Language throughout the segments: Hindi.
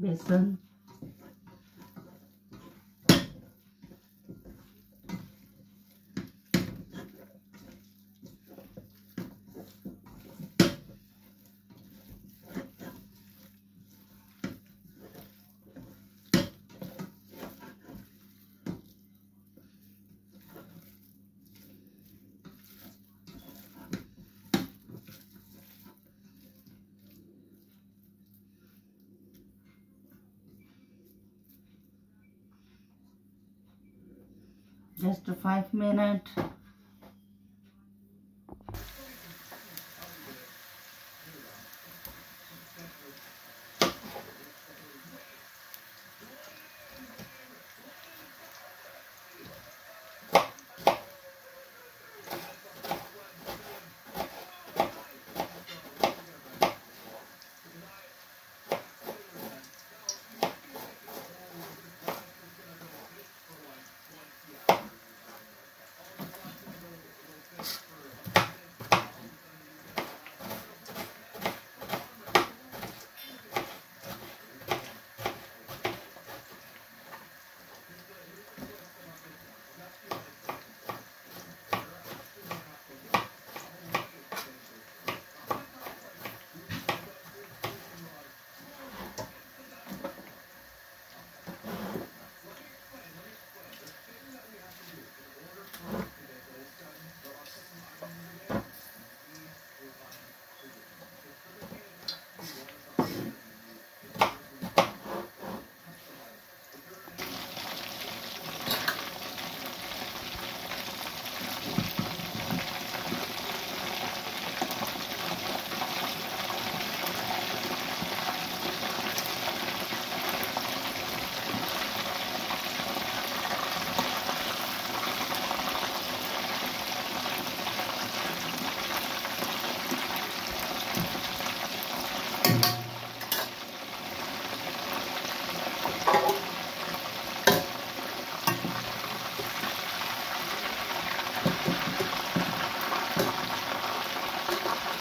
बेसन, just 5 minutes.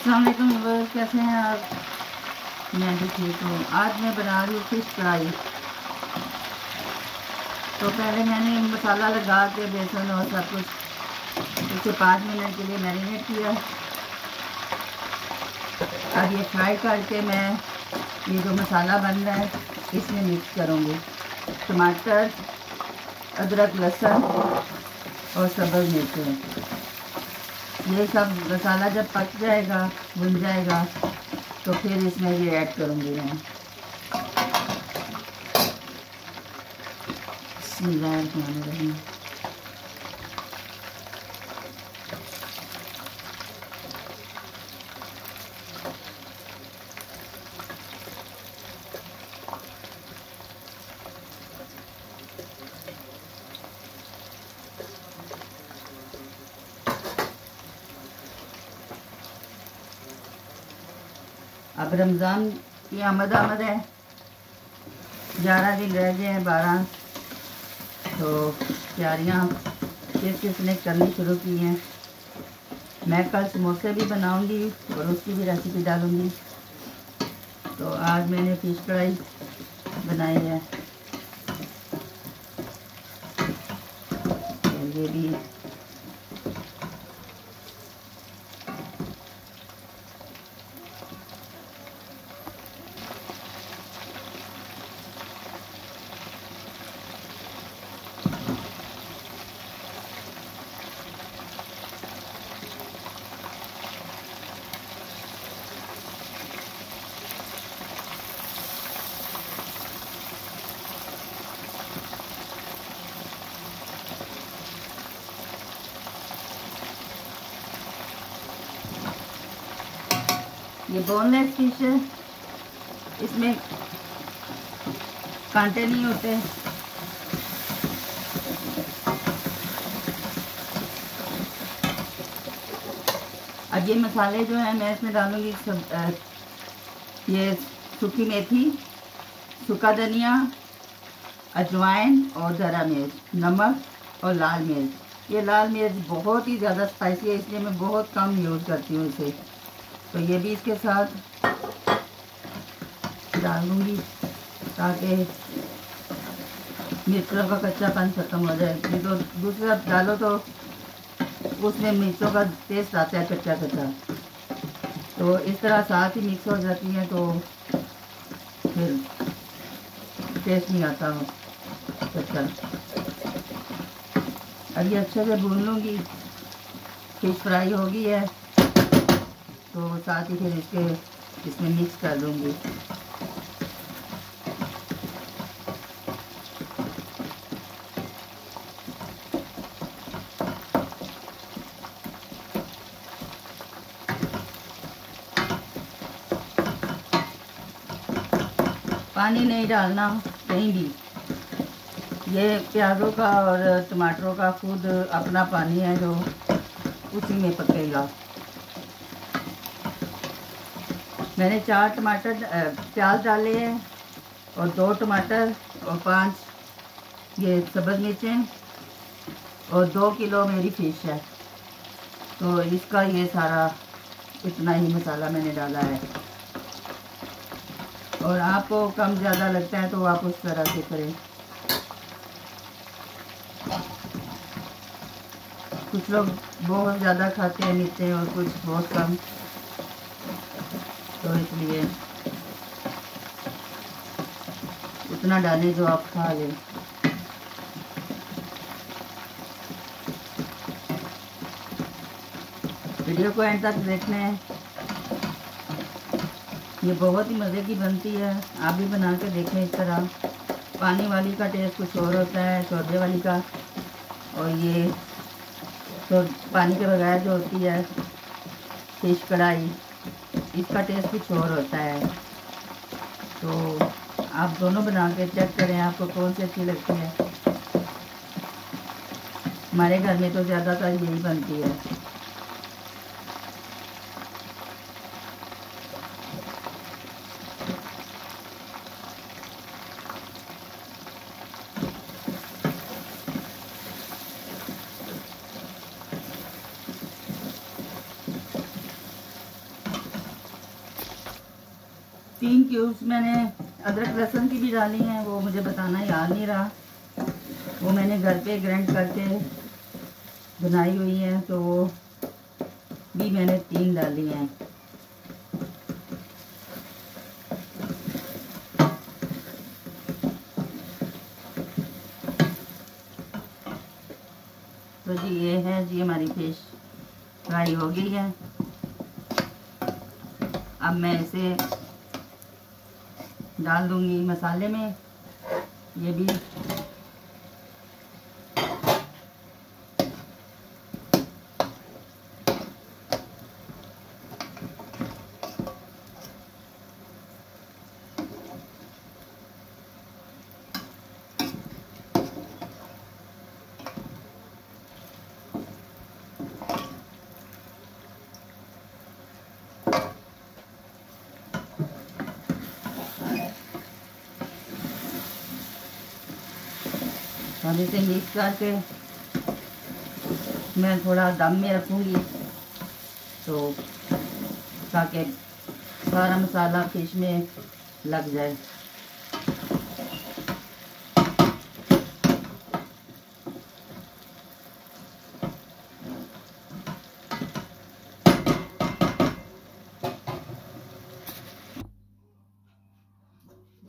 अस्सलामुअलैकुम व्यूअर्स, कैसे हैं आप? मैं भी ठीक हूँ। आज मैं बना रही हूँ फिश फ्राई। तो पहले मैंने मसाला लगा के बेसन और सब कुछ इसे 5 मिनट के लिए मैरिनेट किया। अब ये फ्राई करके मैं ये जो मसाला बन रहा है इसमें मिक्स करूँगी। टमाटर, अदरक, लहसुन और सब्ज़ मिर्च। ये सब मसाला जब पक जाएगा, भुन जाएगा, तो फिर इसमें ये ऐड करूँगी मैं। बिस्मिल्लाहिर्रहमानिर्रहीम। अब रमज़ान की आमद है, 11 दिन रह गए हैं, 12। तो तैयारियाँ किसने करनी शुरू की हैं। मैं कल समोसे भी बनाऊंगी और उसकी भी रेसिपी डालूंगी। तो आज मैंने फिश फ्राई बनाई है। तो ये भी ये बोनलेस फिश है, इसमें कांटे नहीं होते। अब ये मसाले जो है मैं इसमें डालूंगी ये सूखी मेथी, सूखा धनिया, अजवाइन और ज़रा मिर्च, नमक और लाल मिर्च। ये लाल मिर्च बहुत ही ज़्यादा स्पाइसी है, इसलिए मैं बहुत कम यूज़ करती हूँ इसे। तो ये भी इसके साथ डाल दूँगी। ताकि मिर्चों का कच्चापन ख़त्म हो जाए। नहीं तो दूसरी तरफ डालो तो उसमें मिर्चों का टेस्ट आता है कच्चा कच्चा, तो इस तरह साथ ही मिक्स हो जाती है तो फिर टेस्ट नहीं आता कच्चा। अब ये अच्छे से भून लूँगी। फिश फ्राई हो गई है तो साथ ही फिर इसमें मिक्स कर दूँगी। पानी नहीं डालना कहीं भी, ये प्याज़ों का और टमाटरों का खुद अपना पानी है जो उसी में पकेगा। मैंने 4 प्याज डाले हैं और 2 टमाटर और 5 ये सब्ज़ मिर्चें और 2 किलो मेरी फ़िश है, तो इसका ये सारा इतना ही मसाला मैंने डाला है। और आपको कम ज़्यादा लगता है तो आप उस तरह से करें। कुछ लोग बहुत ज़्यादा खाते हैं मिर्चें और कुछ बहुत कम, तो इसलिए उतना डालें जो आप खा लें। वीडियो को एंड तक देखने, ये बहुत ही मज़े की बनती है। आप भी बना के देखें इस तरह। पानी वाली का टेस्ट कुछ और होता है, शोरबे वाली का, और ये तो पानी के बगैर जो होती है फिश कढ़ाई, इसका टेस्ट कुछ और होता है। तो आप दोनों बना के चेक करें आपको कौन सी अच्छी लगती है। हमारे घर में तो ज़्यादातर यही बनती है। तीन क्यूब्स मैंने अदरक लहसुन की भी डाली हैं, वो मुझे बताना याद नहीं रहा। वो मैंने घर पे ग्राइंड करके बनाई हुई है, तो वो भी मैंने 3 डाली हैं। तो जी ये है जी हमारी फिश फ्राई हो गई है। अब मैं इसे डाल दूंगी मसाले में। ये भी अब इसे मिक्स करके मैं थोड़ा दम में रखूँगी, तो ताकि सारा मसाला फिश में लग जाए।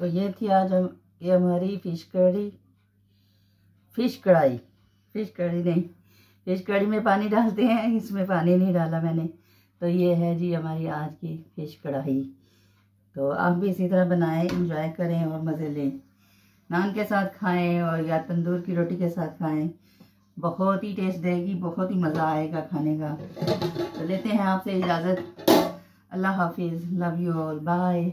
तो ये थी आज ये हमारी फिश कढ़ी, फिश कढ़ी नहीं, फिश कढ़ी में पानी डालते हैं, इसमें पानी नहीं डाला मैंने। तो ये है जी हमारी आज की फिश कढ़ाई। तो आप भी इसी तरह बनाएं, एंजॉय करें और मज़े लें। नान के साथ खाएं और या तंदूर की रोटी के साथ खाएं, बहुत ही टेस्ट देगी, बहुत ही मज़ा आएगा खाने का। तो लेते हैं आपसे इजाज़त। अल्लाह हाफिज़, लव यू ऑल, बाय।